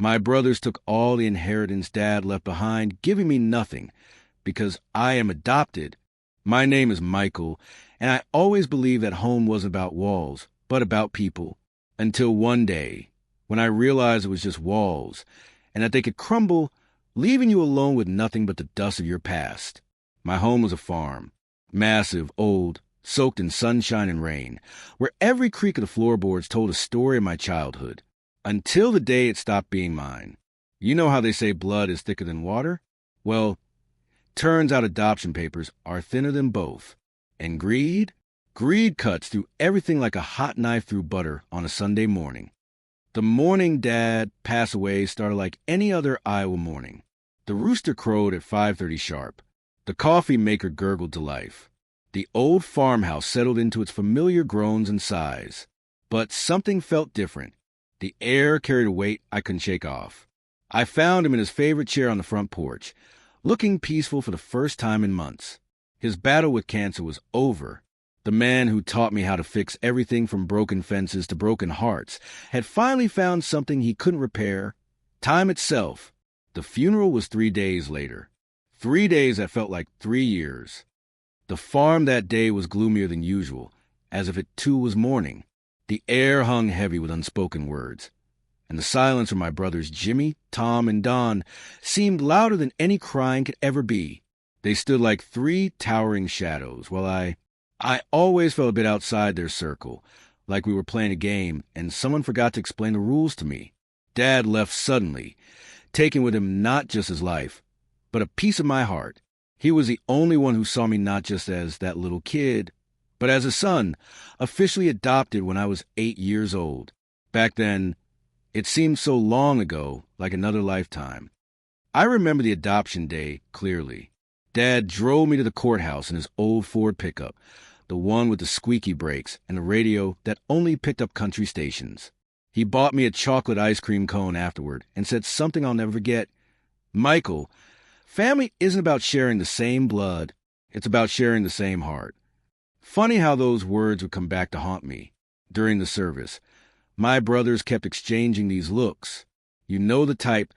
My brothers took all the inheritance Dad left behind, giving me nothing, because I am adopted. My name is Michael, and I always believed that home wasn't about walls, but about people. Until one day, when I realized it was just walls, and that they could crumble, leaving you alone with nothing but the dust of your past. My home was a farm, massive, old, soaked in sunshine and rain, where every creak of the floorboards told a story of my childhood, until the day it stopped being mine. You know how they say blood is thicker than water? Well, turns out adoption papers are thinner than both. And greed? Greed cuts through everything like a hot knife through butter on a Sunday morning. The morning Dad passed away started like any other Iowa morning. The rooster crowed at 5:30 sharp. The coffee maker gurgled to life. The old farmhouse settled into its familiar groans and sighs. But something felt different. The air carried a weight I couldn't shake off. I found him in his favorite chair on the front porch, looking peaceful for the first time in months. His battle with cancer was over. The man who taught me how to fix everything from broken fences to broken hearts had finally found something he couldn't repair: time itself. The funeral was 3 days later. 3 days that felt like 3 years. The farm that day was gloomier than usual, as if it too was mourning. The air hung heavy with unspoken words, and the silence from my brothers Jimmy, Tom, and Don seemed louder than any crying could ever be. They stood like 3 towering shadows, while I always felt a bit outside their circle, like we were playing a game and someone forgot to explain the rules to me. Dad left suddenly, taking with him not just his life, but a piece of my heart. He was the only one who saw me not just as that little kid, but as a son, officially adopted when I was 8 years old. Back then, it seemed so long ago, like another lifetime. I remember the adoption day clearly. Dad drove me to the courthouse in his old Ford pickup, the one with the squeaky brakes and a radio that only picked up country stations. He bought me a chocolate ice cream cone afterward and said something I'll never forget. "Michael, family isn't about sharing the same blood. It's about sharing the same heart." Funny how those words would come back to haunt me. During the service, my brothers kept exchanging these looks. You know the type,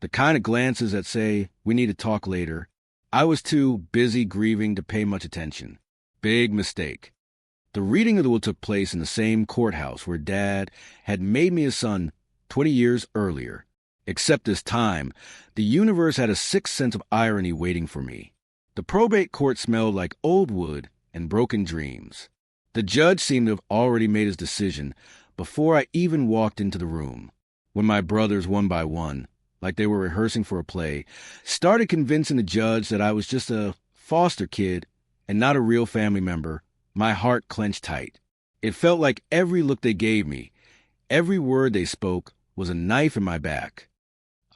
the kind of glances that say, "We need to talk later." I was too busy grieving to pay much attention. Big mistake. The reading of the will took place in the same courthouse where Dad had made me a son 20 years earlier. Except this time, the universe had a sixth sense of irony waiting for me. The probate court smelled like old wood and broken dreams. The judge seemed to have already made his decision before I even walked into the room. When my brothers, one by one, like they were rehearsing for a play, started convincing the judge that I was just a foster kid and not a real family member, my heart clenched tight. It felt like every look they gave me, every word they spoke, was a knife in my back.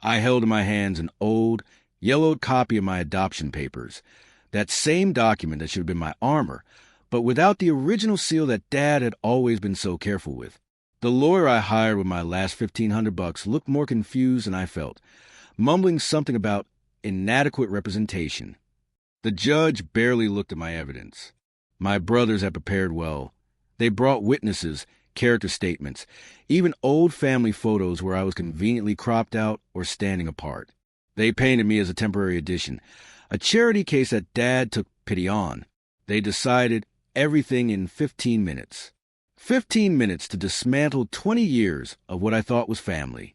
I held in my hands an old, yellowed copy of my adoption papers, that same document that should have been my armor, but without the original seal that Dad had always been so careful with. The lawyer I hired with my last $1,500 looked more confused than I felt, mumbling something about inadequate representation. The judge barely looked at my evidence. My brothers had prepared well. They brought witnesses, character statements, even old family photos where I was conveniently cropped out or standing apart. They painted me as a temporary addition, a charity case that Dad took pity on. They decided everything in 15 minutes. 15 minutes to dismantle 20 years of what I thought was family.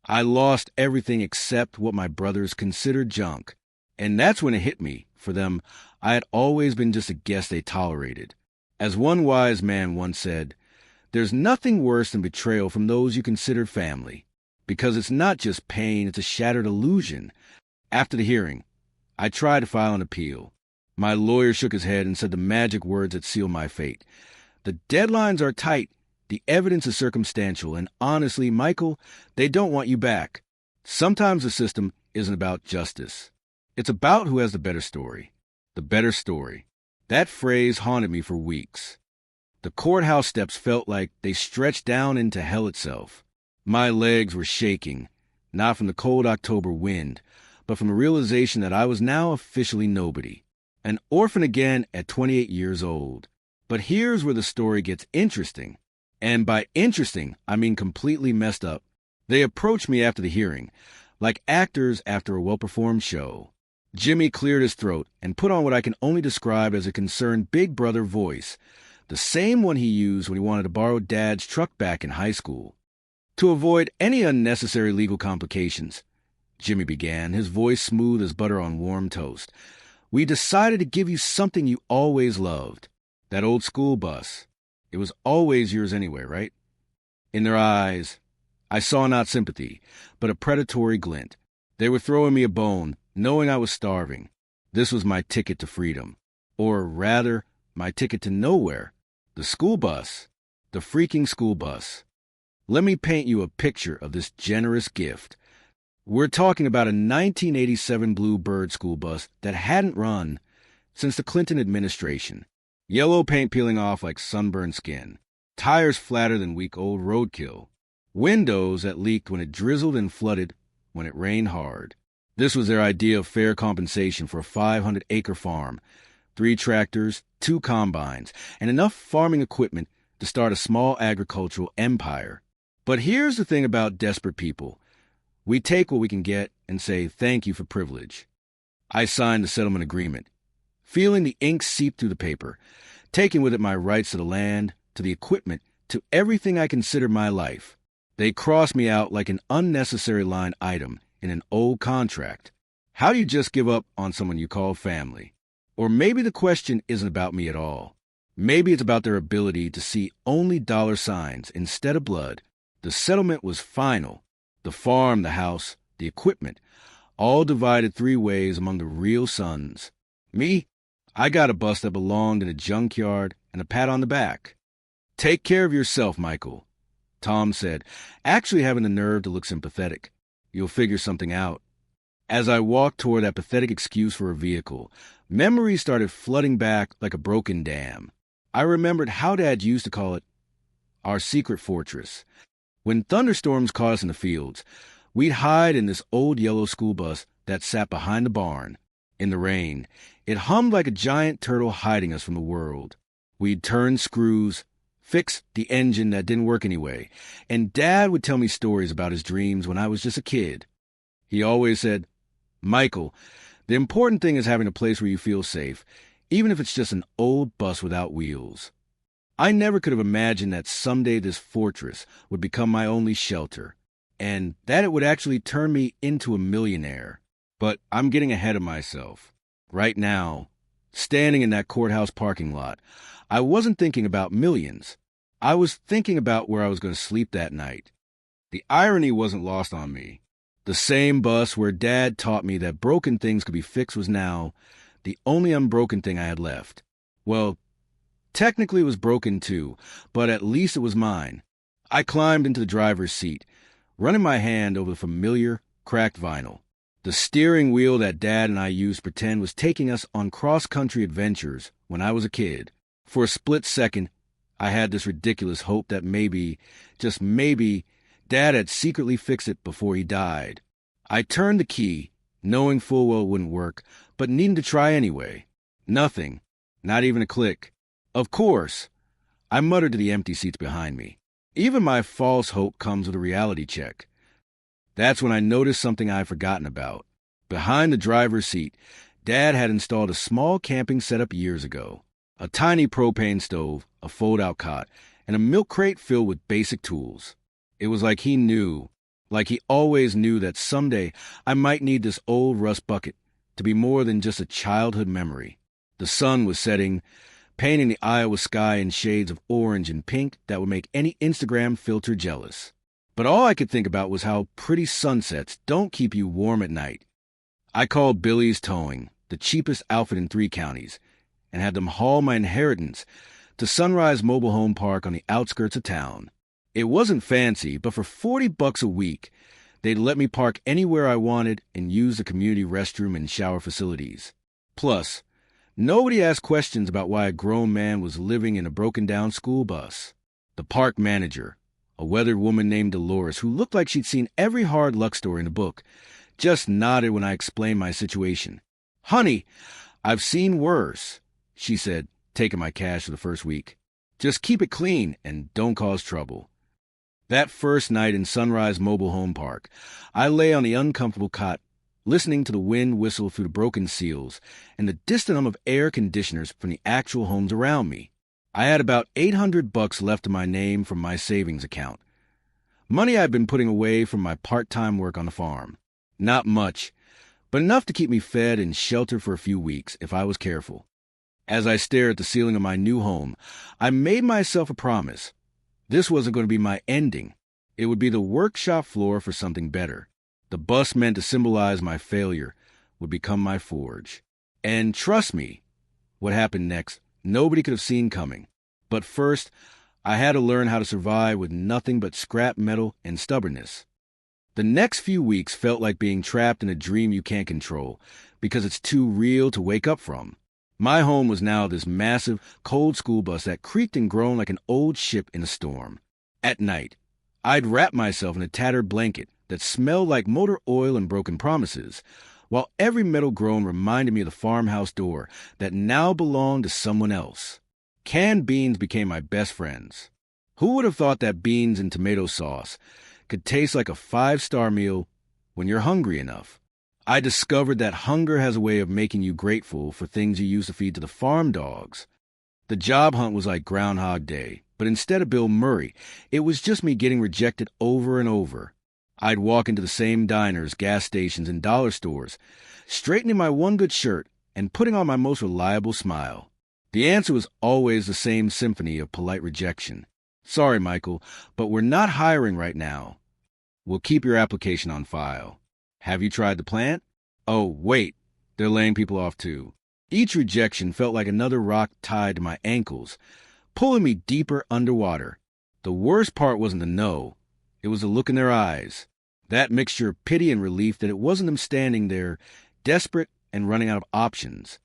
I lost everything except what my brothers considered junk. And that's when it hit me. For them, I had always been just a guest they tolerated. As one wise man once said, "There's nothing worse than betrayal from those you considered family, because it's not just pain, it's a shattered illusion." After the hearing, I tried to file an appeal. My lawyer shook his head and said the magic words that sealed my fate. "The deadlines are tight, the evidence is circumstantial, and honestly, Michael, they don't want you back." Sometimes the system isn't about justice. It's about who has the better story. The better story. That phrase haunted me for weeks. The courthouse steps felt like they stretched down into hell itself. My legs were shaking, not from the cold October wind, but from the realization that I was now officially nobody. An orphan again at 28 years old. But here's where the story gets interesting. And by interesting, I mean completely messed up. They approached me after the hearing, like actors after a well-performed show. Jimmy cleared his throat and put on what I can only describe as a concerned big brother voice, the same one he used when he wanted to borrow Dad's truck back in high school. To avoid any unnecessary legal complications, Jimmy began, his voice smooth as butter on warm toast, we decided to give you something you always loved, that old school bus. It was always yours anyway, right? In their eyes, I saw not sympathy, but a predatory glint. They were throwing me a bone, knowing I was starving. This was my ticket to freedom. Or rather, my ticket to nowhere. The school bus. The freaking school bus. Let me paint you a picture of this generous gift. We're talking about a 1987 Blue Bird school bus that hadn't run since the Clinton administration. Yellow paint peeling off like sunburned skin. Tires flatter than week-old roadkill. Windows that leaked when it drizzled and flooded when it rained hard. This was their idea of fair compensation for a 500-acre farm, 3 tractors, 2 combines, and enough farming equipment to start a small agricultural empire. But here's the thing about desperate people. We take what we can get and say thank you for privilege. I signed the settlement agreement, feeling the ink seep through the paper, taking with it my rights to the land, to the equipment, to everything I consider my life. They crossed me out like an unnecessary line item in an old contract. How do you just give up on someone you call family? Or maybe the question isn't about me at all. Maybe it's about their ability to see only dollar signs instead of blood. The settlement was final. The farm, the house, the equipment, all divided 3 ways among the real sons. Me, I got a bus that belonged in a junkyard and a pat on the back. Take care of yourself, Michael, Tom said, actually having the nerve to look sympathetic. You'll figure something out. As I walked toward that pathetic excuse for a vehicle, memories started flooding back like a broken dam. I remembered how Dad used to call it our secret fortress. When thunderstorms caught us in the fields, we'd hide in this old yellow school bus that sat behind the barn. In the rain, it hummed like a giant turtle hiding us from the world. We'd turn screws, fix the engine that didn't work anyway, and Dad would tell me stories about his dreams when I was just a kid. He always said, Michael, the important thing is having a place where you feel safe, even if it's just an old bus without wheels. I never could have imagined that someday this fortress would become my only shelter, and that it would actually turn me into a millionaire. But I'm getting ahead of myself. Right now, standing in that courthouse parking lot, I wasn't thinking about millions. I was thinking about where I was going to sleep that night. The irony wasn't lost on me. The same bus where Dad taught me that broken things could be fixed was now the only unbroken thing I had left. Well, technically it was broken too, but at least it was mine. I climbed into the driver's seat, running my hand over the familiar, cracked vinyl. The steering wheel that Dad and I used to pretend was taking us on cross-country adventures when I was a kid. For a split second, I had this ridiculous hope that maybe, just maybe, Dad had secretly fixed it before he died. I turned the key, knowing full well it wouldn't work, but needing to try anyway. Nothing. Not even a click. Of course, I muttered to the empty seats behind me. Even my false hope comes with a reality check. That's when I noticed something I'd forgotten about. Behind the driver's seat, Dad had installed a small camping setup years ago. A tiny propane stove, a fold-out cot, and a milk crate filled with basic tools. It was like he knew, like he always knew that someday I might need this old rust bucket to be more than just a childhood memory. The sun was setting, painting the Iowa sky in shades of orange and pink that would make any Instagram filter jealous. But all I could think about was how pretty sunsets don't keep you warm at night. I called Billy's Towing, the cheapest outfit in 3 counties, and had them haul my inheritance to Sunrise Mobile Home Park on the outskirts of town. It wasn't fancy, but for $40 a week, they'd let me park anywhere I wanted and use the community restroom and shower facilities. Plus, nobody asked questions about why a grown man was living in a broken-down school bus. The park manager, a weathered woman named Dolores who looked like she'd seen every hard luck story in the book, just nodded when I explained my situation. "Honey, I've seen worse," she said, taking my cash for the first week. "Just keep it clean and don't cause trouble." That first night in Sunrise Mobile Home Park, I lay on the uncomfortable cot, listening to the wind whistle through the broken seals and the distant hum of air conditioners from the actual homes around me. I had about $800 left to my name from my savings account. Money I'd been putting away from my part-time work on the farm. Not much, but enough to keep me fed and sheltered for a few weeks if I was careful. As I stared at the ceiling of my new home, I made myself a promise. This wasn't going to be my ending. It would be the workshop floor for something better. The bus meant to symbolize my failure would become my forge. And trust me, what happened next, nobody could have seen coming. But first, I had to learn how to survive with nothing but scrap metal and stubbornness. The next few weeks felt like being trapped in a dream you can't control because it's too real to wake up from. My home was now this massive, cold school bus that creaked and groaned like an old ship in a storm. At night, I'd wrap myself in a tattered blanket that smelled like motor oil and broken promises, while every metal groan reminded me of the farmhouse door that now belonged to someone else. Canned beans became my best friends. Who would have thought that beans and tomato sauce could taste like a 5-star meal when you're hungry enough? I discovered that hunger has a way of making you grateful for things you used to feed to the farm dogs. The job hunt was like Groundhog Day, but instead of Bill Murray, it was just me getting rejected over and over. I'd walk into the same diners, gas stations, and dollar stores, straightening my one good shirt and putting on my most reliable smile. The answer was always the same symphony of polite rejection. Sorry, Michael, but we're not hiring right now. We'll keep your application on file. Have you tried the plant? Oh, wait, they're laying people off too. Each rejection felt like another rock tied to my ankles, pulling me deeper underwater. The worst part wasn't the no. It was the look in their eyes. That mixture of pity and relief that it wasn't them standing there, desperate and running out of options.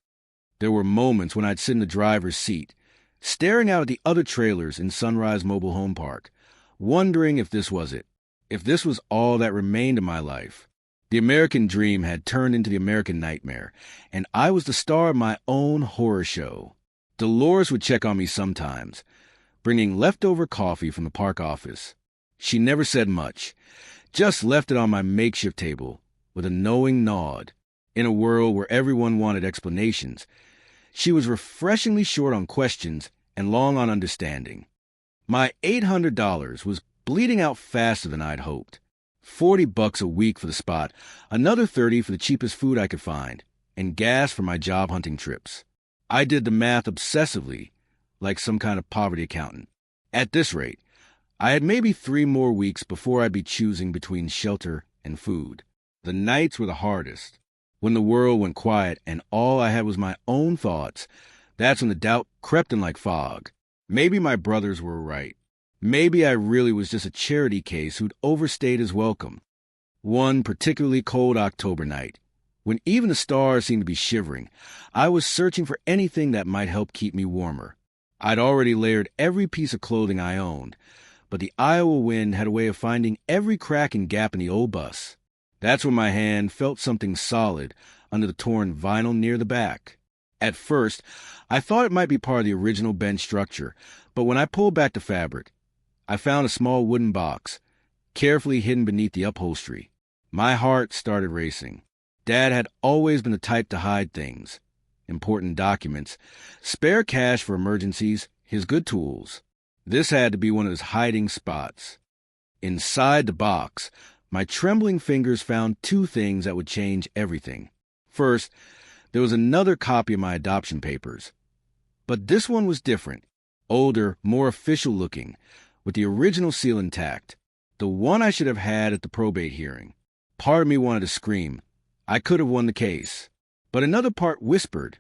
There were moments when I'd sit in the driver's seat, staring out at the other trailers in Sunrise Mobile Home Park, wondering if this was it, if this was all that remained of my life. The American dream had turned into the American nightmare, and I was the star of my own horror show. Dolores would check on me sometimes, bringing leftover coffee from the park office. She never said much, just left it on my makeshift table with a knowing nod. In a world where everyone wanted explanations, she was refreshingly short on questions and long on understanding. My $800 was bleeding out faster than I'd hoped. $40 a week for the spot, another $30 for the cheapest food I could find, and gas for my job hunting trips. I did the math obsessively, like some kind of poverty accountant. At this rate, I had maybe 3 more weeks before I'd be choosing between shelter and food. The nights were the hardest. When the world went quiet and all I had was my own thoughts, that's when the doubt crept in like fog. Maybe my brothers were right. Maybe I really was just a charity case who'd overstayed his welcome. One particularly cold October night, when even the stars seemed to be shivering, I was searching for anything that might help keep me warmer. I'd already layered every piece of clothing I owned, but the Iowa wind had a way of finding every crack and gap in the old bus. That's when my hand felt something solid under the torn vinyl near the back. At first, I thought it might be part of the original bench structure, but when I pulled back the fabric, I found a small wooden box, carefully hidden beneath the upholstery. My heart started racing. Dad had always been the type to hide things. Important documents, spare cash for emergencies, his good tools. This had to be one of his hiding spots. Inside the box, my trembling fingers found 2 things that would change everything. First, there was another copy of my adoption papers. But this one was different, older, more official looking, with the original seal intact, the one I should have had at the probate hearing. Part of me wanted to scream. I could have won the case. But another part whispered,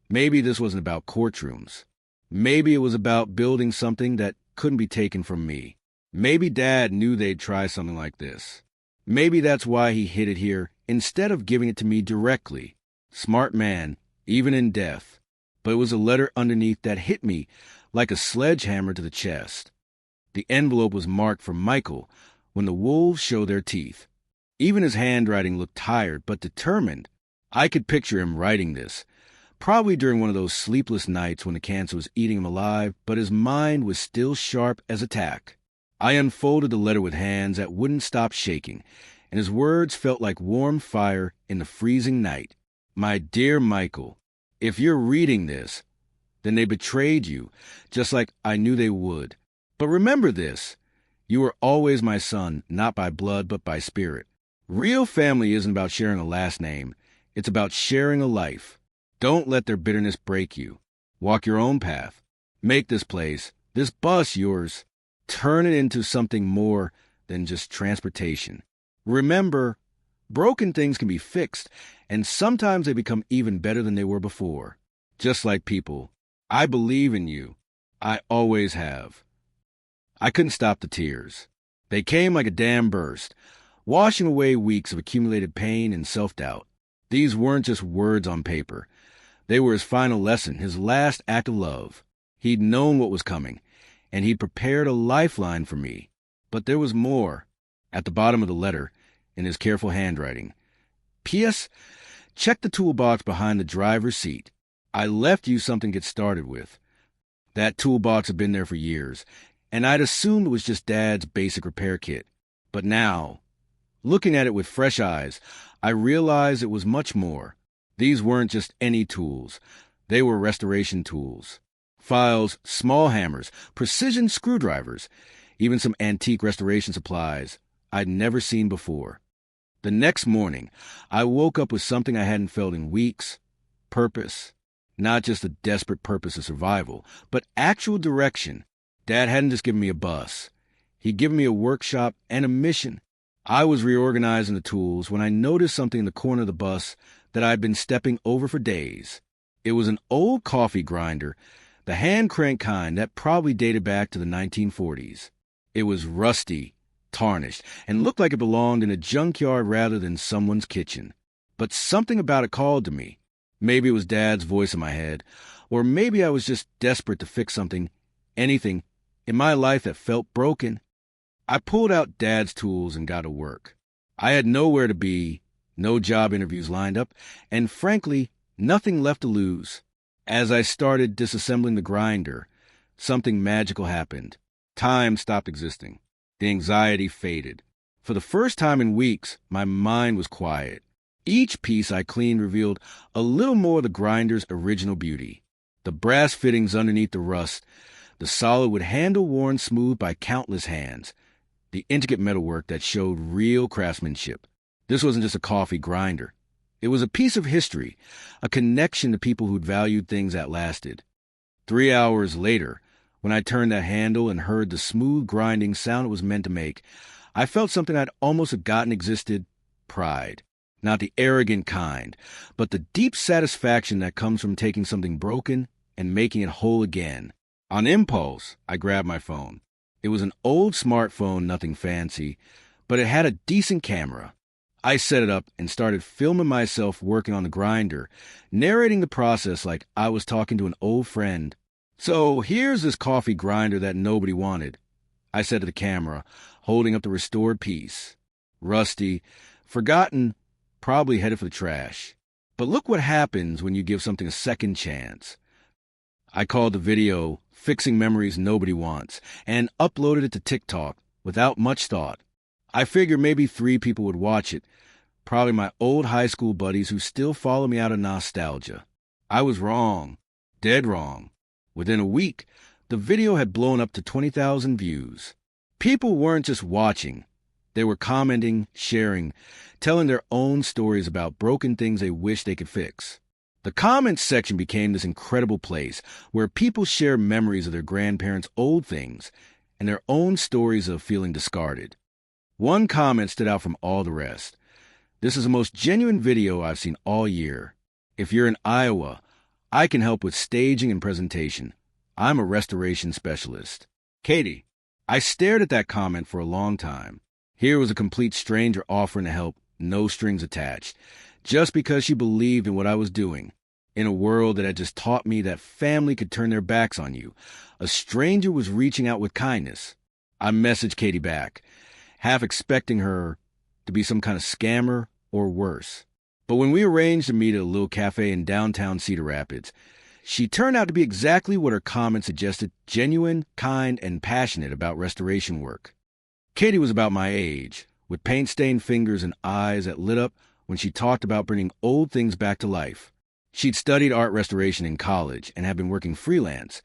maybe this wasn't about courtrooms. Maybe it was about building something that couldn't be taken from me. Maybe Dad knew they'd try something like this. Maybe that's why he hid it here instead of giving it to me directly. Smart man, even in death. But it was a letter underneath that hit me like a sledgehammer to the chest. The envelope was marked for Michael when the wolves show their teeth. Even his handwriting looked tired but determined. I could picture him writing this, probably during one of those sleepless nights when the cancer was eating him alive, but his mind was still sharp as a tack. I unfolded the letter with hands that wouldn't stop shaking, and his words felt like warm fire in the freezing night. My dear Michael, if you're reading this, then they betrayed you, just like I knew they would. But remember this, you were always my son, not by blood, but by spirit. Real family isn't about sharing a last name. It's about sharing a life. Don't let their bitterness break you. Walk your own path. Make this place, this bus yours. Turn it into something more than just transportation. Remember, broken things can be fixed, and sometimes they become even better than they were before. Just like people, I believe in you. I always have. I couldn't stop the tears. They came like a dam burst, washing away weeks of accumulated pain and self-doubt. These weren't just words on paper. They were his final lesson, his last act of love. He'd known what was coming, and he'd prepared a lifeline for me. But there was more. At the bottom of the letter, in his careful handwriting. P.S. Check the toolbox behind the driver's seat. I left you something to get started with. That toolbox had been there for years, and I'd assumed it was just Dad's basic repair kit. But now, looking at it with fresh eyes, I realized it was much more. These weren't just any tools. They were restoration tools. Files, small hammers, precision screwdrivers, even some antique restoration supplies I'd never seen before. The next morning, I woke up with something I hadn't felt in weeks. Purpose. Not just a desperate purpose of survival, but actual direction. Dad hadn't just given me a bus. He'd given me a workshop and a mission. I was reorganizing the tools when I noticed something in the corner of the bus that I'd been stepping over for days. It was an old coffee grinder, the hand crank kind that probably dated back to the 1940s. It was rusty, tarnished, and looked like it belonged in a junkyard rather than someone's kitchen. But something about it called to me. Maybe it was Dad's voice in my head, or maybe I was just desperate to fix something, anything, in my life that felt broken. I pulled out Dad's tools and got to work. I had nowhere to be, no job interviews lined up, and frankly, nothing left to lose. As I started disassembling the grinder, something magical happened. Time stopped existing. The anxiety faded. For the first time in weeks, my mind was quiet. Each piece I cleaned revealed a little more of the grinder's original beauty. The brass fittings underneath the rust, the solid wood handle worn smooth by countless hands, the intricate metalwork that showed real craftsmanship. This wasn't just a coffee grinder. It was a piece of history, a connection to people who'd valued things that lasted. 3 hours later, when I turned that handle and heard the smooth grinding sound it was meant to make, I felt something I'd almost forgotten existed: pride. Not the arrogant kind, but the deep satisfaction that comes from taking something broken and making it whole again. On impulse, I grabbed my phone. It was an old smartphone, nothing fancy, but it had a decent camera. I set it up and started filming myself working on the grinder, narrating the process like I was talking to an old friend. So here's this coffee grinder that nobody wanted, I said to the camera, holding up the restored piece. Rusty, forgotten, probably headed for the trash. But look what happens when you give something a second chance. I called the video Fixing Memories Nobody Wants and uploaded it to TikTok without much thought. I figured maybe 3 people would watch it, probably my old high school buddies who still follow me out of nostalgia. I was wrong, dead wrong. Within a week, the video had blown up to 20,000 views. People weren't just watching. They were commenting, sharing, telling their own stories about broken things they wish they could fix. The comments section became this incredible place where people share memories of their grandparents' old things and their own stories of feeling discarded. One comment stood out from all the rest. This is the most genuine video I've seen all year. If you're in Iowa, I can help with staging and presentation. I'm a restoration specialist. Katie. I stared at that comment for a long time. Here was a complete stranger offering to help, no strings attached, just because she believed in what I was doing. In a world that had just taught me that family could turn their backs on you, a stranger was reaching out with kindness. I messaged Katie back, half expecting her to be some kind of scammer or worse. But when we arranged to meet at a little cafe in downtown Cedar Rapids, She turned out to be exactly what her comment suggested: genuine, kind, and passionate about restoration work. Katie was about my age, with paint-stained fingers and eyes that lit up when she talked about bringing old things back to life. She'd studied art restoration in college and had been working freelance,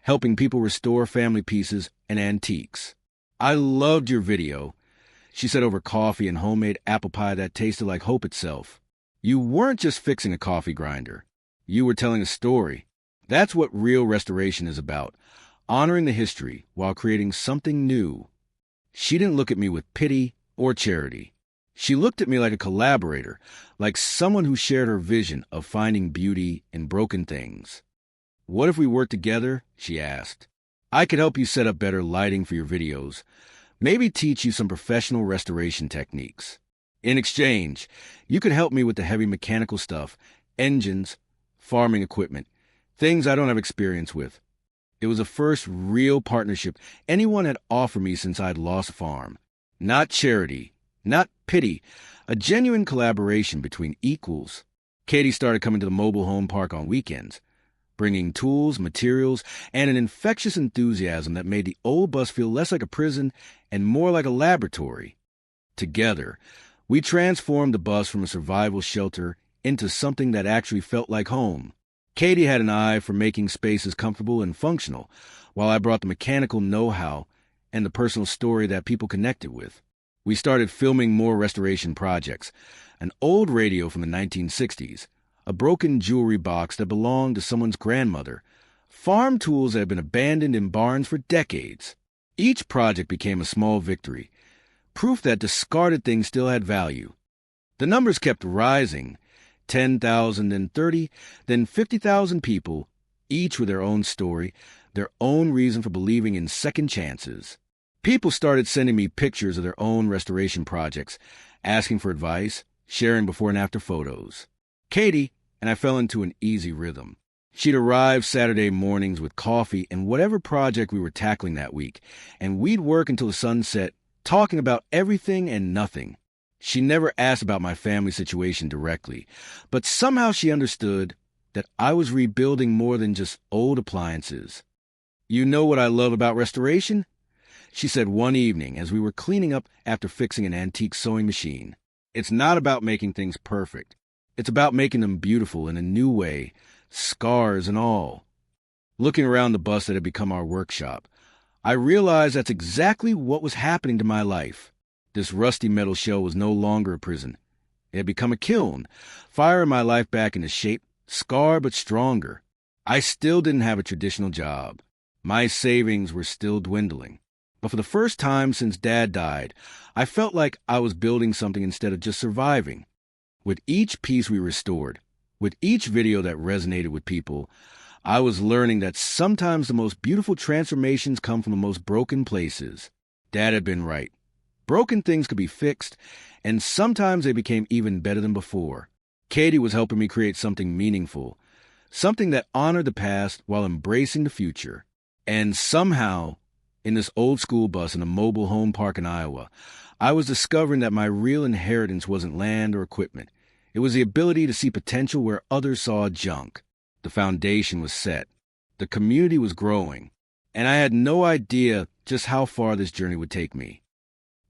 helping people restore family pieces and antiques. "I loved your video," she said over coffee and homemade apple pie that tasted like hope itself. "You weren't just fixing a coffee grinder. You were telling a story. That's what real restoration is about, honoring the history while creating something new." She didn't look at me with pity or charity. She looked at me like a collaborator, like someone who shared her vision of finding beauty in broken things. "What if we worked together?" she asked. "I could help you set up better lighting for your videos, maybe teach you some professional restoration techniques. In exchange, you could help me with the heavy mechanical stuff, engines, farming equipment, things I don't have experience with." It was the first real partnership anyone had offered me since I'd lost a farm. Not charity, not pity, a genuine collaboration between equals. Katie started coming to the mobile home park on weekends, bringing tools, materials, and an infectious enthusiasm that made the old bus feel less like a prison and more like a laboratory. Together, we transformed the bus from a survival shelter into something that actually felt like home. Katie had an eye for making spaces comfortable and functional, while I brought the mechanical know-how and the personal story that people connected with. We started filming more restoration projects: an old radio from the 1960s, a broken jewelry box that belonged to someone's grandmother, farm tools that had been abandoned in barns for decades. Each project became a small victory, proof that discarded things still had value. The numbers kept rising: 10,000, then 30, then 50,000 people, each with their own story, their own reason for believing in second chances. People started sending me pictures of their own restoration projects, asking for advice, sharing before and after photos. Katie and I fell into an easy rhythm. She'd arrive Saturday mornings with coffee and whatever project we were tackling that week, and we'd work until the sun set, talking about everything and nothing. She never asked about my family situation directly, but somehow she understood that I was rebuilding more than just old appliances. "You know what I love about restoration?" she said one evening as we were cleaning up after fixing an antique sewing machine. "It's not about making things perfect. It's about making them beautiful in a new way, scars and all." Looking around the bus that had become our workshop, I realized that's exactly what was happening to my life. This rusty metal shell was no longer a prison. It had become a kiln, firing my life back into shape, scarred but stronger. I still didn't have a traditional job. My savings were still dwindling. But for the first time since Dad died, I felt like I was building something instead of just surviving. With each piece we restored, with each video that resonated with people, I was learning that sometimes the most beautiful transformations come from the most broken places. Dad had been right. Broken things could be fixed, and sometimes they became even better than before. Katie was helping me create something meaningful, something that honored the past while embracing the future. And somehow, in this old school bus in a mobile home park in Iowa, I was discovering that my real inheritance wasn't land or equipment. It was the ability to see potential where others saw junk. The foundation was set. The community was growing. And I had no idea just how far this journey would take me.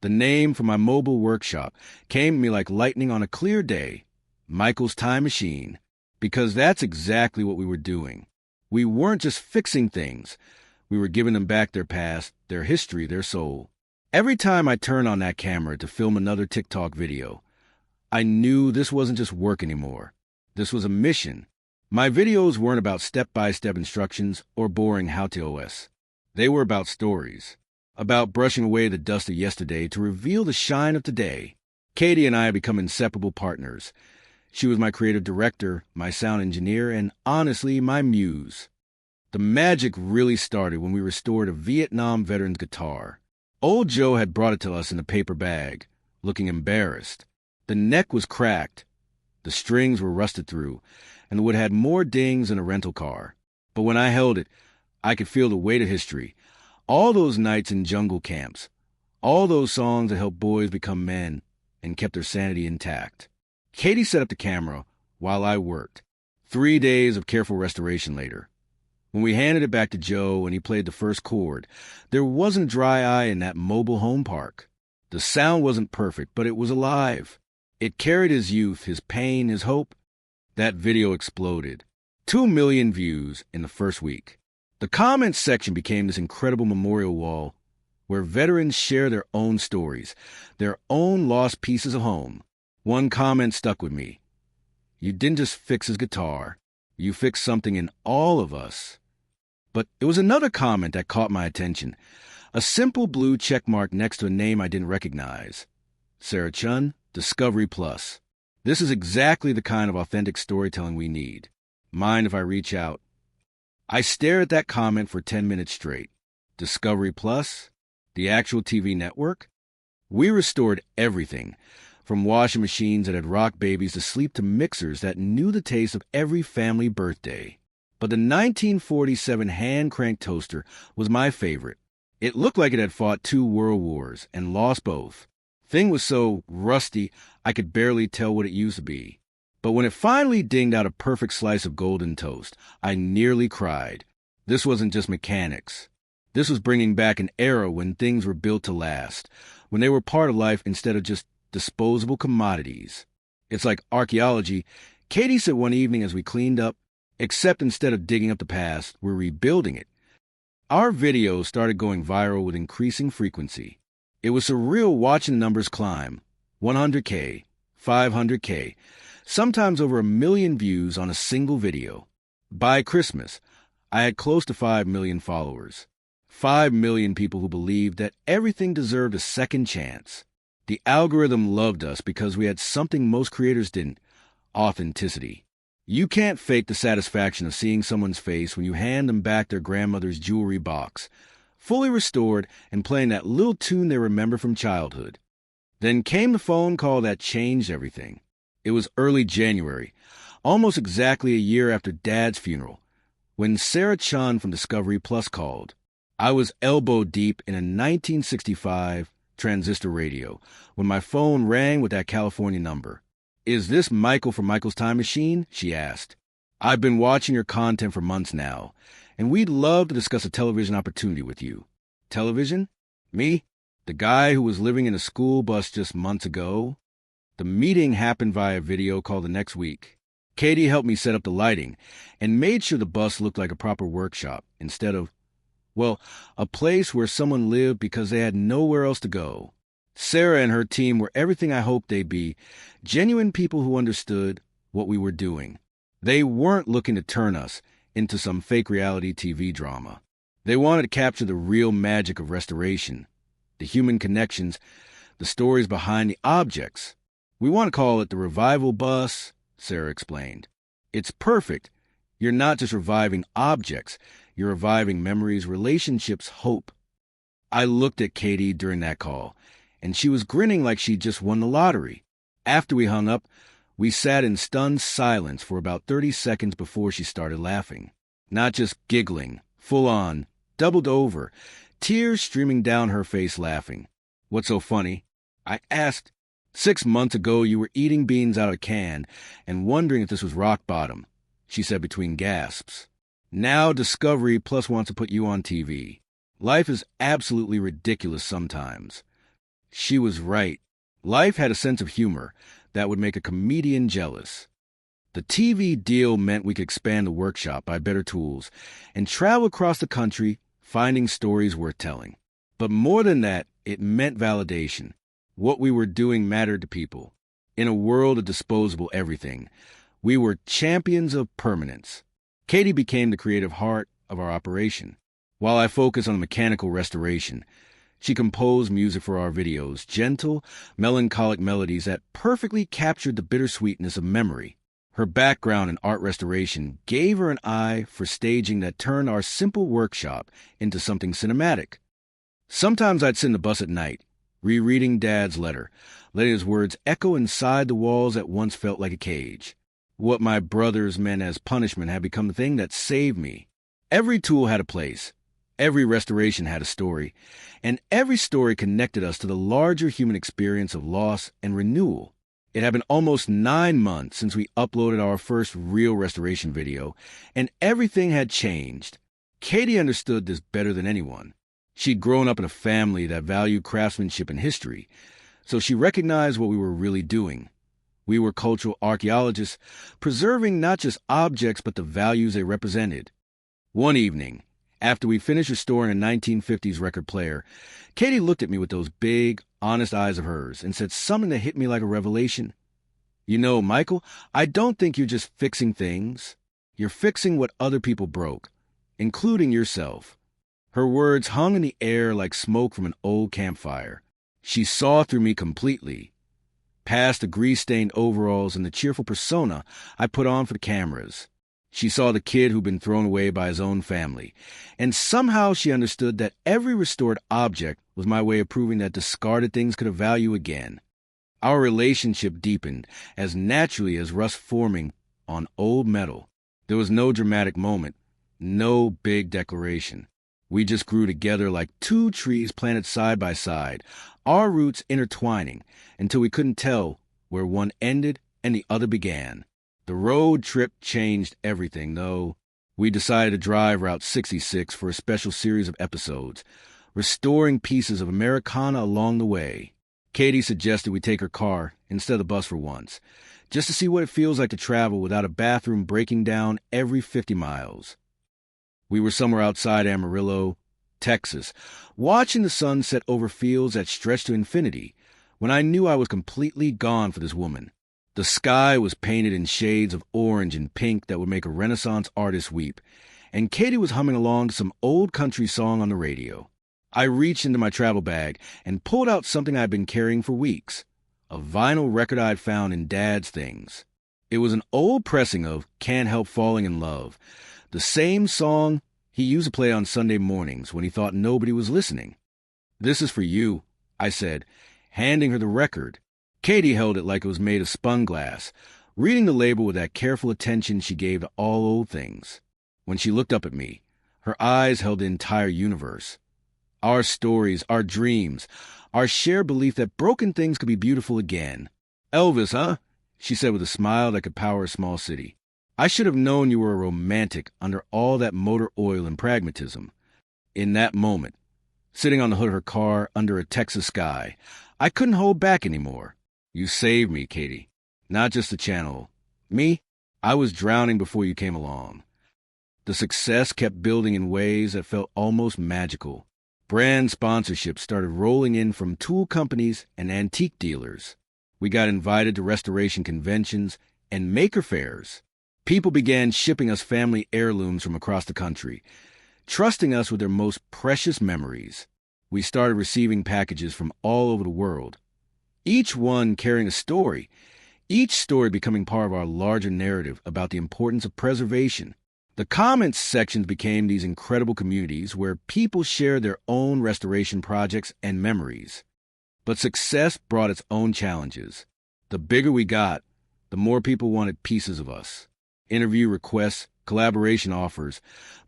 The name for my mobile workshop came to me like lightning on a clear day: Michael's Time Machine. Because that's exactly what we were doing. We weren't just fixing things. We were giving them back their past, their history, their soul. Every time I turned on that camera to film another TikTok video, I knew this wasn't just work anymore. This was a mission. My videos weren't about step-by-step instructions or boring how-to-OS. They were about stories, about brushing away the dust of yesterday to reveal the shine of today. Katie and I had become inseparable partners. She was my creative director, my sound engineer, and honestly, my muse. The magic really started when we restored a Vietnam veteran's guitar. Old Joe had brought it to us in a paper bag, looking embarrassed. The neck was cracked, the strings were rusted through, and the wood had more dings than a rental car. But when I held it, I could feel the weight of history. All those nights in jungle camps, all those songs that helped boys become men and kept their sanity intact. Katie set up the camera while I worked, 3 days of careful restoration later. When we handed it back to Joe and he played the first chord, there wasn't a dry eye in that mobile home park. The sound wasn't perfect, but it was alive. It carried his youth, his pain, his hope. That video exploded. 2 million views in the first week. The comments section became this incredible memorial wall where veterans share their own stories, their own lost pieces of home. One comment stuck with me. You didn't just fix his guitar. You fixed something in all of us. But it was another comment that caught my attention. A simple blue check mark next to a name I didn't recognize. Sarah Chun, Discovery Plus. This is exactly the kind of authentic storytelling we need. Mind if I reach out? I stared at that comment for 10 minutes straight. Discovery Plus? The actual TV network? We restored everything, from washing machines that had rocked babies to sleep to mixers that knew the taste of every family birthday. But the 1947 hand-cranked toaster was my favorite. It looked like it had fought 2 world wars and lost both. Thing was so rusty, I could barely tell what it used to be. But when it finally dinged out a perfect slice of golden toast, I nearly cried. This wasn't just mechanics. This was bringing back an era when things were built to last, when they were part of life instead of just disposable commodities. It's like archaeology. Katie said one evening as we cleaned up, except instead of digging up the past, we're rebuilding it. Our videos started going viral with increasing frequency. It was surreal watching the numbers climb. 100K, 500K, sometimes over 1 million views on a single video. By Christmas, I had close to 5 million followers. 5 million people who believed that everything deserved a second chance. The algorithm loved us because we had something most creators didn't: authenticity. You can't fake the satisfaction of seeing someone's face when you hand them back their grandmother's jewelry box, fully restored and playing that little tune they remember from childhood. Then came the phone call that changed everything. It was early January, almost exactly a year after Dad's funeral, when Sarah Chun from Discovery Plus called. I was elbow deep in a 1965 transistor radio when my phone rang with that California number. "Is this Michael from Michael's Time Machine?" she asked. "I've been watching your content for months now, and we'd love to discuss a television opportunity with you." Television? Me? The guy who was living in a school bus just months ago? The meeting happened via video call the next week. Katie helped me set up the lighting and made sure the bus looked like a proper workshop instead of, well, a place where someone lived because they had nowhere else to go. Sarah and her team were everything I hoped they'd be, genuine people who understood what we were doing. They weren't looking to turn us into some fake reality TV drama. They wanted to capture the real magic of restoration, the human connections, the stories behind the objects. "We want to call it the Revival Bus," Sarah explained. "It's perfect. You're not just reviving objects, you're reviving memories, relationships, hope." I looked at Katie during that call, and she was grinning like she'd just won the lottery. After we hung up, we sat in stunned silence for about 30 seconds before she started laughing. Not just giggling, full on, doubled over, tears streaming down her face laughing. "What's so funny?" I asked. "6 months ago you were eating beans out of a can and wondering if this was rock bottom," she said between gasps. "Now Discovery Plus wants to put you on TV. Life is absolutely ridiculous sometimes." She was right. Life had a sense of humor that would make a comedian jealous. The TV deal meant we could expand the workshop, buy better tools, and travel across the country finding stories worth telling. But more than that, it meant validation. What we were doing mattered to people. In a world of disposable everything, we were champions of permanence. Katie became the creative heart of our operation. While I focused on mechanical restoration, she composed music for our videos, gentle, melancholic melodies that perfectly captured the bittersweetness of memory. Her background in art restoration gave her an eye for staging that turned our simple workshop into something cinematic. Sometimes I'd sit in the bus at night, rereading Dad's letter, letting his words echo inside the walls that once felt like a cage. What my brothers meant as punishment had become the thing that saved me. Every tool had a place. Every restoration had a story, and every story connected us to the larger human experience of loss and renewal. It had been almost 9 months since we uploaded our first real restoration video, and everything had changed. Katie understood this better than anyone. She'd grown up in a family that valued craftsmanship and history, so she recognized what we were really doing. We were cultural archaeologists, preserving not just objects but the values they represented. One evening, after we finished restoring a 1950s record player, Katie looked at me with those big, honest eyes of hers and said something that hit me like a revelation. "You know, Michael, I don't think you're just fixing things. You're fixing what other people broke, including yourself." Her words hung in the air like smoke from an old campfire. She saw through me completely, past the grease-stained overalls and the cheerful persona I put on for the cameras. She saw the kid who'd been thrown away by his own family, and somehow she understood that every restored object was my way of proving that discarded things could have value again. Our relationship deepened as naturally as rust forming on old metal. There was no dramatic moment, no big declaration. We just grew together like two trees planted side by side, our roots intertwining until we couldn't tell where one ended and the other began. The road trip changed everything, though. We decided to drive Route 66 for a special series of episodes, restoring pieces of Americana along the way. Katie suggested we take her car instead of the bus for once, just to see what it feels like to travel without a bathroom breaking down every 50 miles. We were somewhere outside Amarillo, Texas, watching the sun set over fields that stretched to infinity, when I knew I was completely gone for this woman. The sky was painted in shades of orange and pink that would make a Renaissance artist weep, and Katie was humming along to some old country song on the radio. I reached into my travel bag and pulled out something I'd been carrying for weeks, a vinyl record I'd found in Dad's things. It was an old pressing of Can't Help Falling in Love, the same song he used to play on Sunday mornings when he thought nobody was listening. "This is for you," I said, handing her the record. Katie held it like it was made of spun glass, reading the label with that careful attention she gave to all old things. When she looked up at me, her eyes held the entire universe. Our stories, our dreams, our shared belief that broken things could be beautiful again. "Elvis, huh?" she said with a smile that could power a small city. "I should have known you were a romantic under all that motor oil and pragmatism." In that moment, sitting on the hood of her car under a Texas sky, I couldn't hold back anymore. "You saved me, Katie. Not just the channel. Me? I was drowning before you came along." The success kept building in ways that felt almost magical. Brand sponsorships started rolling in from tool companies and antique dealers. We got invited to restoration conventions and maker fairs. People began shipping us family heirlooms from across the country, trusting us with their most precious memories. We started receiving packages from all over the world, each one carrying a story, each story becoming part of our larger narrative about the importance of preservation. The comments sections became these incredible communities where people shared their own restoration projects and memories. But success brought its own challenges. The bigger we got, the more people wanted pieces of us. Interview requests, collaboration offers,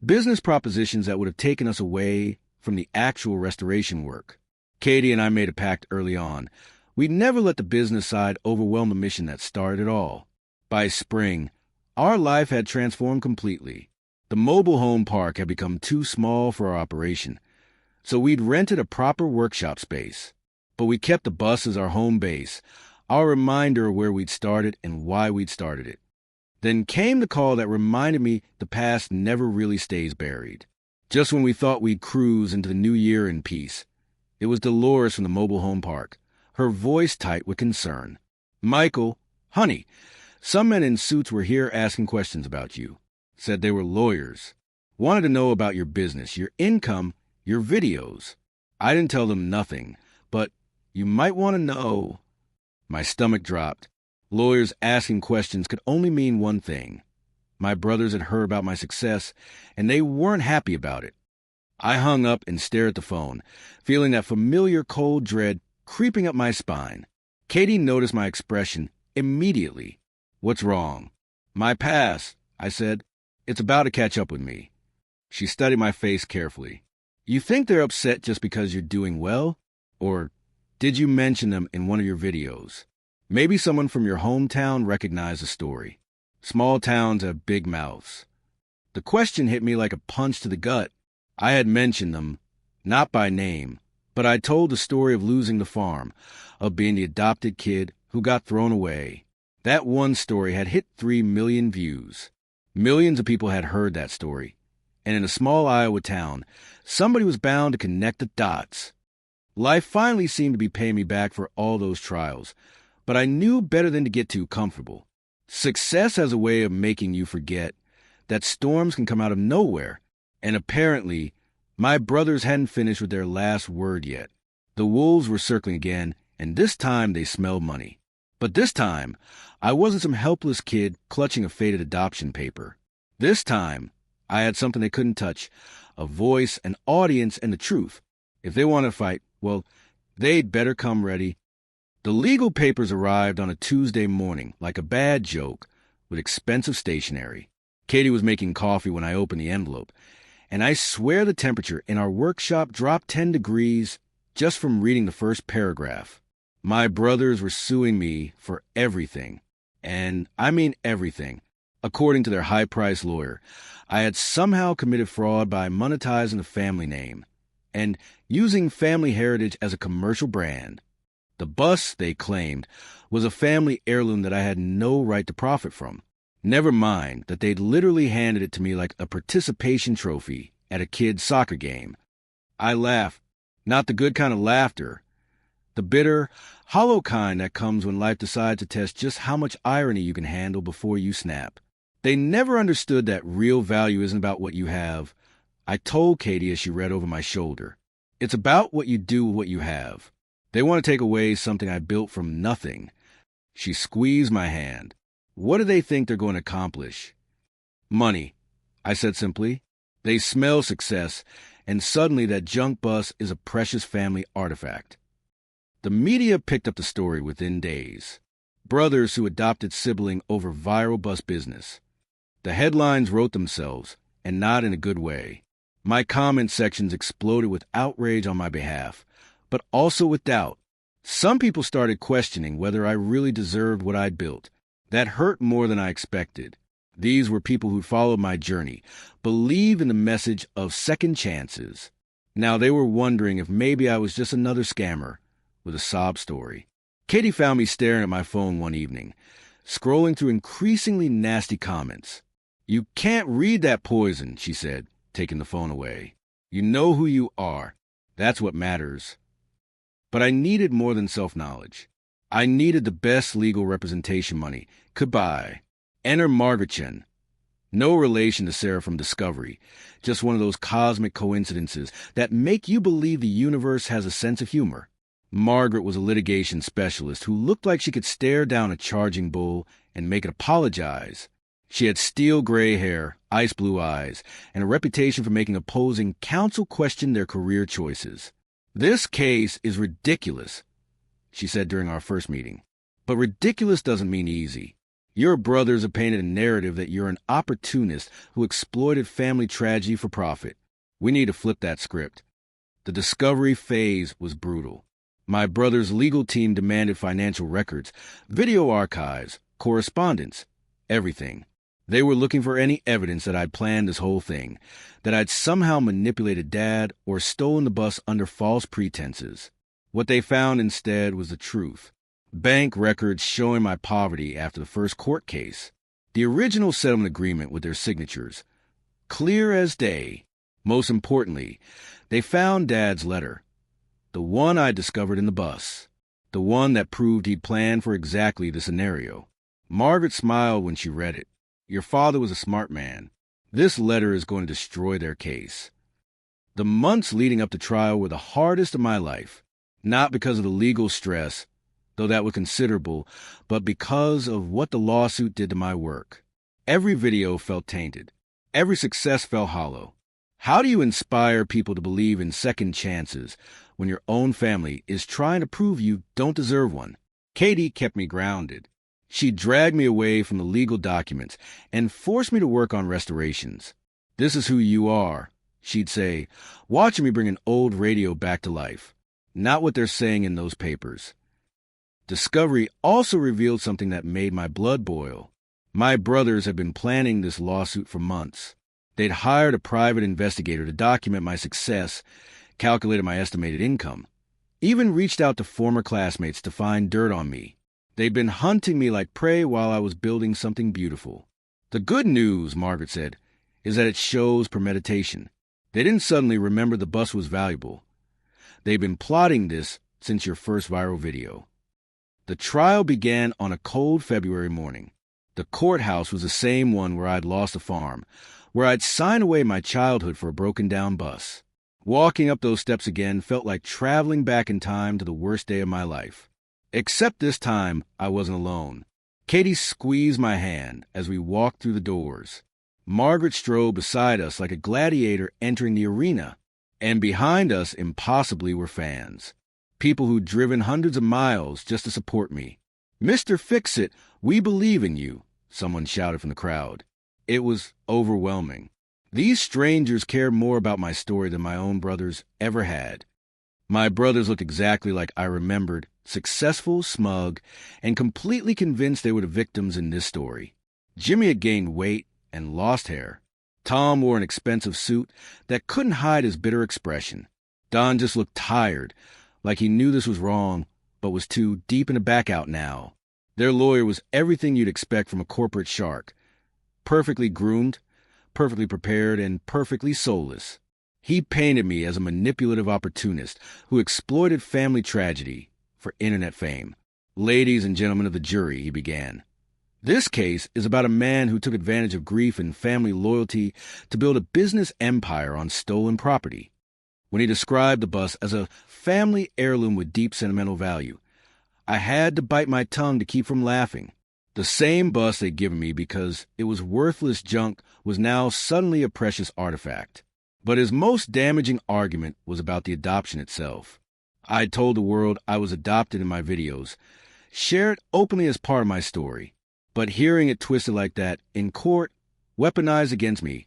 business propositions that would have taken us away from the actual restoration work. Katie and I made a pact early on. We'd never let the business side overwhelm the mission that started it all. By spring, our life had transformed completely. The mobile home park had become too small for our operation, so we'd rented a proper workshop space. But we kept the bus as our home base, our reminder of where we'd started and why we'd started it. Then came the call that reminded me the past never really stays buried. Just when we thought we'd cruise into the new year in peace, it was Dolores from the mobile home park, her voice tight with concern. "Michael, honey, some men in suits were here asking questions about you. Said they were lawyers. Wanted to know about your business, your income, your videos. I didn't tell them nothing, but you might want to know." My stomach dropped. Lawyers asking questions could only mean one thing. My brothers had heard about my success, and they weren't happy about it. I hung up and stared at the phone, feeling that familiar cold dread creeping up my spine. Katie noticed my expression immediately. "What's wrong?" "My past," I said. "It's about to catch up with me." She studied my face carefully. "You think they're upset just because you're doing well? Or did you mention them in one of your videos?" Maybe someone from your hometown recognized the story. Small towns have big mouths. The question hit me like a punch to the gut. I had mentioned them, not by name, but I told the story of losing the farm, of being the adopted kid who got thrown away. That one story had hit 3 million views. Millions of people had heard that story. And in a small Iowa town, somebody was bound to connect the dots. Life finally seemed to be paying me back for all those trials, but I knew better than to get too comfortable. Success has a way of making you forget that storms can come out of nowhere, and apparently, my brothers hadn't finished with their last word yet. The wolves were circling again, and this time they smelled money. But this time, I wasn't some helpless kid clutching a faded adoption paper. This time, I had something they couldn't touch, a voice, an audience, and the truth. If they want to fight, well, they'd better come ready. The legal papers arrived on a Tuesday morning, like a bad joke, with expensive stationery. Katie was making coffee when I opened the envelope, and I swear the temperature in our workshop dropped 10 degrees just from reading the first paragraph. My brothers were suing me for everything, and I mean everything. According to their high-priced lawyer, I had somehow committed fraud by monetizing the family name and using family heritage as a commercial brand. The bus, they claimed, was a family heirloom that I had no right to profit from. Never mind that they'd literally handed it to me like a participation trophy at a kid's soccer game. I laughed, not the good kind of laughter, the bitter, hollow kind that comes when life decides to test just how much irony you can handle before you snap. They never understood that real value isn't about what you have. I told Katie as she read over my shoulder. It's about what you do with what you have. They want to take away something I built from nothing. She squeezed my hand. What do they think they're going to accomplish? Money, I said simply. They smell success, and suddenly that junk bus is a precious family artifact. The media picked up the story within days. Brothers who adopted sibling over viral bus business. The headlines wrote themselves, and not in a good way. My comment sections exploded with outrage on my behalf, but also with doubt. Some people started questioning whether I really deserved what I'd built. That hurt more than I expected. These were people who'd followed my journey, believed in the message of second chances. Now they were wondering if maybe I was just another scammer with a sob story. Katie found me staring at my phone one evening, scrolling through increasingly nasty comments. "You can't read that poison," she said, taking the phone away. "You know who you are. That's what matters." But I needed more than self-knowledge. I needed the best legal representation money could buy. Enter Margaretchen. No relation to Sarah from Discovery, just one of those cosmic coincidences that make you believe the universe has a sense of humor. Margaret was a litigation specialist who looked like she could stare down a charging bull and make it apologize. She had steel gray hair, ice blue eyes, and a reputation for making opposing counsel question their career choices. "This case is ridiculous," she said during our first meeting. "But ridiculous doesn't mean easy. Your brothers have painted a narrative that you're an opportunist who exploited family tragedy for profit. We need to flip that script." The discovery phase was brutal. My brother's legal team demanded financial records, video archives, correspondence, everything. They were looking for any evidence that I'd planned this whole thing, that I'd somehow manipulated Dad or stolen the bus under false pretenses. What they found instead was the truth. Bank records showing my poverty after the first court case. The original settlement agreement with their signatures. Clear as day. Most importantly, they found Dad's letter. The one I discovered in the bus. The one that proved he'd planned for exactly the scenario. Margaret smiled when she read it. Your father was a smart man. This letter is going to destroy their case. The months leading up to trial were the hardest of my life. Not because of the legal stress, though that was considerable, but because of what the lawsuit did to my work. Every video felt tainted. Every success felt hollow. How do you inspire people to believe in second chances when your own family is trying to prove you don't deserve one? Katie kept me grounded. She dragged me away from the legal documents and forced me to work on restorations. This is who you are, she'd say, watching me bring an old radio back to life. Not what they're saying in those papers. Discovery also revealed something that made my blood boil. My brothers had been planning this lawsuit for months. They'd hired a private investigator to document my success, calculated my estimated income, even reached out to former classmates to find dirt on me. They'd been hunting me like prey while I was building something beautiful. The good news, Margaret said, is that it shows premeditation. They didn't suddenly remember the bus was valuable. They've been plotting this since your first viral video. The trial began on a cold February morning. The courthouse was the same one where I'd lost a farm, where I'd signed away my childhood for a broken-down bus. Walking up those steps again felt like traveling back in time to the worst day of my life. Except this time, I wasn't alone. Katie squeezed my hand as we walked through the doors. Margaret strode beside us like a gladiator entering the arena, and behind us, impossibly, were fans. People who'd driven hundreds of miles just to support me. "Mr. Fix-It, we believe in you," someone shouted from the crowd. It was overwhelming. These strangers cared more about my story than my own brothers ever had. My brothers looked exactly like I remembered, successful, smug, and completely convinced they were the victims in this story. Jimmy had gained weight and lost hair. Tom wore an expensive suit that couldn't hide his bitter expression. Don just looked tired, like he knew this was wrong, but was too deep in the back out now. Their lawyer was everything you'd expect from a corporate shark. Perfectly groomed, perfectly prepared, and perfectly soulless. He painted me as a manipulative opportunist who exploited family tragedy for internet fame. "Ladies and gentlemen of the jury," he began. "This case is about a man who took advantage of grief and family loyalty to build a business empire on stolen property." When he described the bus as a family heirloom with deep sentimental value, I had to bite my tongue to keep from laughing. The same bus they'd given me because it was worthless junk was now suddenly a precious artifact. But his most damaging argument was about the adoption itself. I'd told the world I was adopted in my videos, shared openly as part of my story. But hearing it twisted like that, in court, weaponized against me,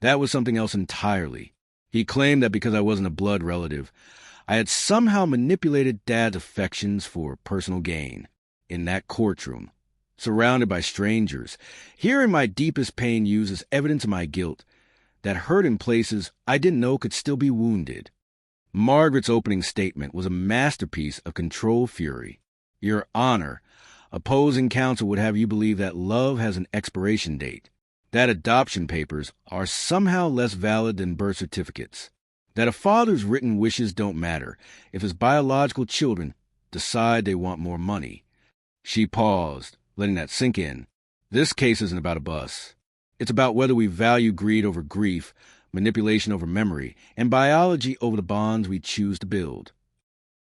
that was something else entirely. He claimed that because I wasn't a blood relative, I had somehow manipulated Dad's affections for personal gain. In that courtroom, surrounded by strangers, hearing my deepest pain used as evidence of my guilt, that hurt in places I didn't know could still be wounded. Margaret's opening statement was a masterpiece of controlled fury. "Your Honor, opposing counsel would have you believe that love has an expiration date, that adoption papers are somehow less valid than birth certificates, that a father's written wishes don't matter if his biological children decide they want more money." She paused, letting that sink in. "This case isn't about a bus. It's about whether we value greed over grief, manipulation over memory, and biology over the bonds we choose to build."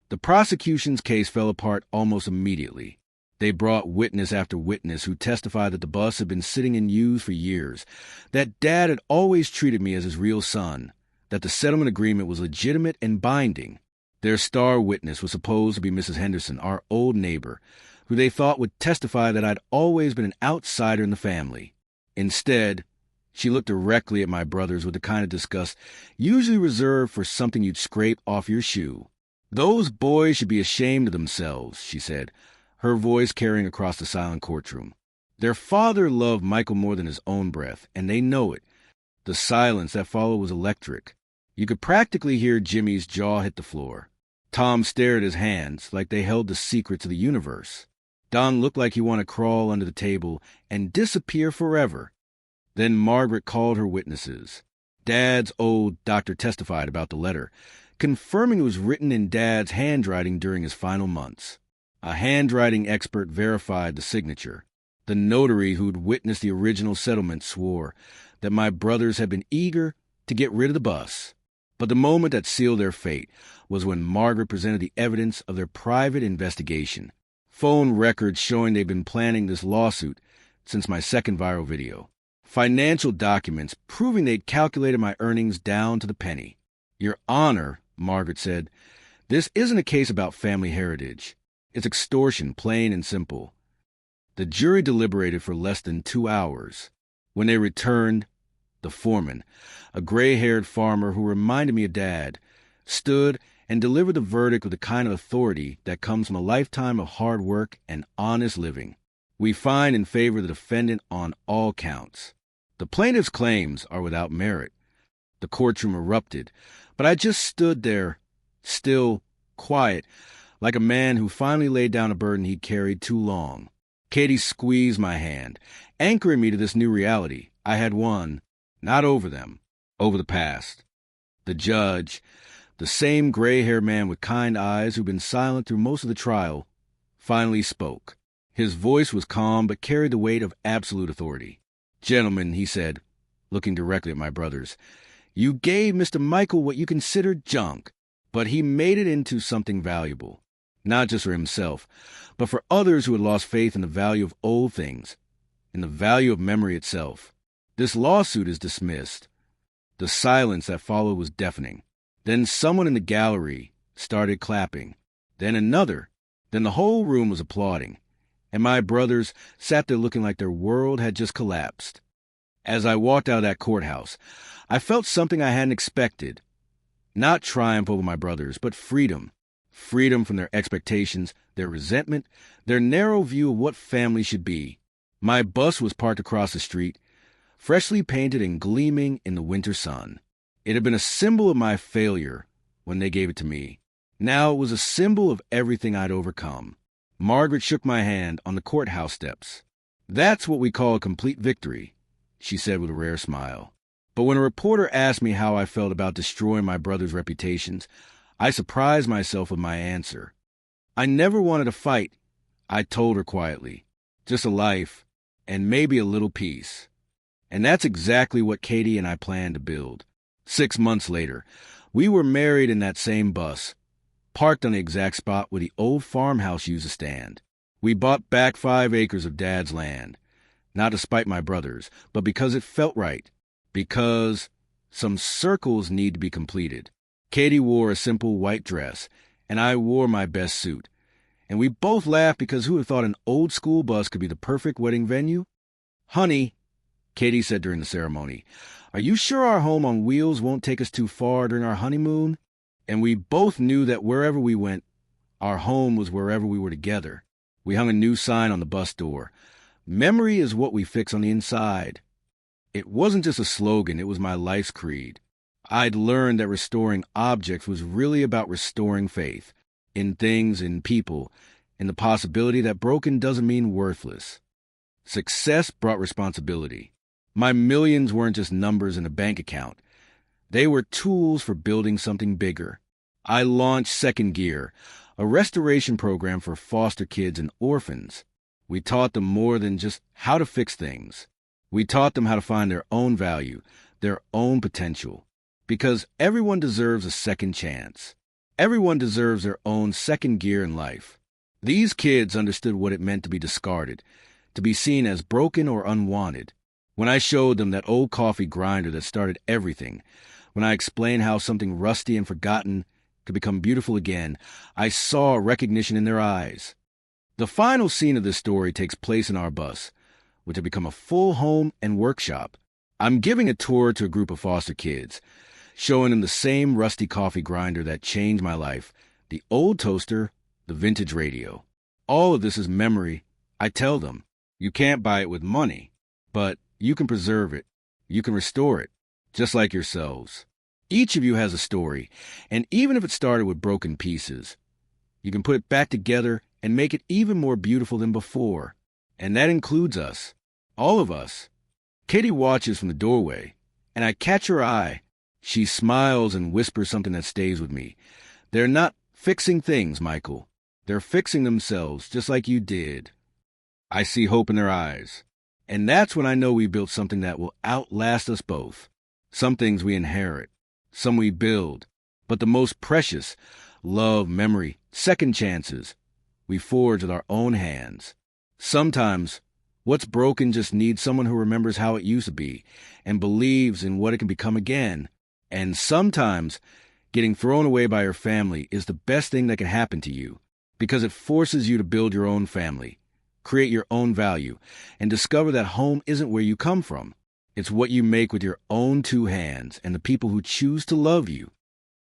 The prosecution's case fell apart almost immediately. They brought witness after witness who testified that the bus had been sitting in use for years, that Dad had always treated me as his real son, that the settlement agreement was legitimate and binding. Their star witness was supposed to be Mrs. Henderson, our old neighbor, who they thought would testify that I'd always been an outsider in the family. Instead, she looked directly at my brothers with the kind of disgust usually reserved for something you'd scrape off your shoe. "Those boys should be ashamed of themselves," she said, her voice carrying across the silent courtroom. "Their father loved Michael more than his own breath, and they know it." The silence that followed was electric. You could practically hear Jimmy's jaw hit the floor. Tom stared at his hands like they held the secrets of the universe. Don looked like he wanted to crawl under the table and disappear forever. Then Margaret called her witnesses. Dad's old doctor testified about the letter, confirming it was written in Dad's handwriting during his final months. A handwriting expert verified the signature. The notary who'd witnessed the original settlement swore that my brothers had been eager to get rid of the bus. But the moment that sealed their fate was when Margaret presented the evidence of their private investigation. Phone records showing they'd been planning this lawsuit since my second viral video. Financial documents proving they'd calculated my earnings down to the penny. "Your Honor," Margaret said, "this isn't a case about family heritage. It's extortion, plain and simple." The jury deliberated for less than 2 hours. When they returned, the foreman, a gray-haired farmer who reminded me of Dad, stood and deliver the verdict with the kind of authority that comes from a lifetime of hard work and honest living. We find in favor of the defendant on all counts. The plaintiff's claims are without merit. The courtroom erupted, but I just stood there, still, quiet, like a man who finally laid down a burden he'd carried too long. Katie squeezed my hand, anchoring me to this new reality. I had won, not over them, over the past. The judge, the same gray-haired man with kind eyes who'd been silent through most of the trial, finally spoke. His voice was calm but carried the weight of absolute authority. "Gentlemen," he said, looking directly at my brothers, "you gave Mr. Michael what you considered junk, but he made it into something valuable. Not just for himself, but for others who had lost faith in the value of old things, in the value of memory itself. This lawsuit is dismissed." The silence that followed was deafening. Then someone in the gallery started clapping. Then another. Then the whole room was applauding. And my brothers sat there looking like their world had just collapsed. As I walked out of that courthouse, I felt something I hadn't expected. Not triumph over my brothers, but freedom. Freedom from their expectations, their resentment, their narrow view of what family should be. My bus was parked across the street, freshly painted and gleaming in the winter sun. It had been a symbol of my failure when they gave it to me. Now it was a symbol of everything I'd overcome. Margaret shook my hand on the courthouse steps. "That's what we call a complete victory," she said with a rare smile. But when a reporter asked me how I felt about destroying my brothers' reputations, I surprised myself with my answer. I never wanted to fight, I told her quietly. Just a life, and maybe a little peace. And that's exactly what Katie and I planned to build. 6 months later, we were married in that same bus, parked on the exact spot where the old farmhouse used to stand. We bought back 5 acres of Dad's land, not to spite my brothers, but because it felt right, because some circles need to be completed. Katie wore a simple white dress, and I wore my best suit. And we both laughed because who would have thought an old school bus could be the perfect wedding venue? "Honey," Katie said during the ceremony, "are you sure our home on wheels won't take us too far during our honeymoon?" And we both knew that wherever we went, our home was wherever we were together. We hung a new sign on the bus door. "Memory is what we fix on the inside." It wasn't just a slogan, it was my life's creed. I'd learned that restoring objects was really about restoring faith in things, in people, in the possibility that broken doesn't mean worthless. Success brought responsibility. My millions weren't just numbers in a bank account. They were tools for building something bigger. I launched Second Gear, a restoration program for foster kids and orphans. We taught them more than just how to fix things. We taught them how to find their own value, their own potential. Because everyone deserves a second chance. Everyone deserves their own second gear in life. These kids understood what it meant to be discarded, to be seen as broken or unwanted. When I showed them that old coffee grinder that started everything, when I explained how something rusty and forgotten could become beautiful again, I saw recognition in their eyes. The final scene of this story takes place in our bus, which had become a full home and workshop. I'm giving a tour to a group of foster kids, showing them the same rusty coffee grinder that changed my life, the old toaster, the vintage radio. All of this is memory. I tell them, you can't buy it with money, but you can preserve it. You can restore it, just like yourselves. Each of you has a story, and even if it started with broken pieces, you can put it back together and make it even more beautiful than before. And that includes us, all of us. Katie watches from the doorway, and I catch her eye. She smiles and whispers something that stays with me. They're not fixing things, Michael. They're fixing themselves, just like you did. I see hope in their eyes. And that's when I know we built something that will outlast us both. Some things we inherit, some we build. But the most precious, love, memory, second chances, we forge with our own hands. Sometimes, what's broken just needs someone who remembers how it used to be and believes in what it can become again. And sometimes, getting thrown away by your family is the best thing that can happen to you because it forces you to build your own family, create your own value, and discover that home isn't where you come from. It's what you make with your own 2 hands and the people who choose to love you.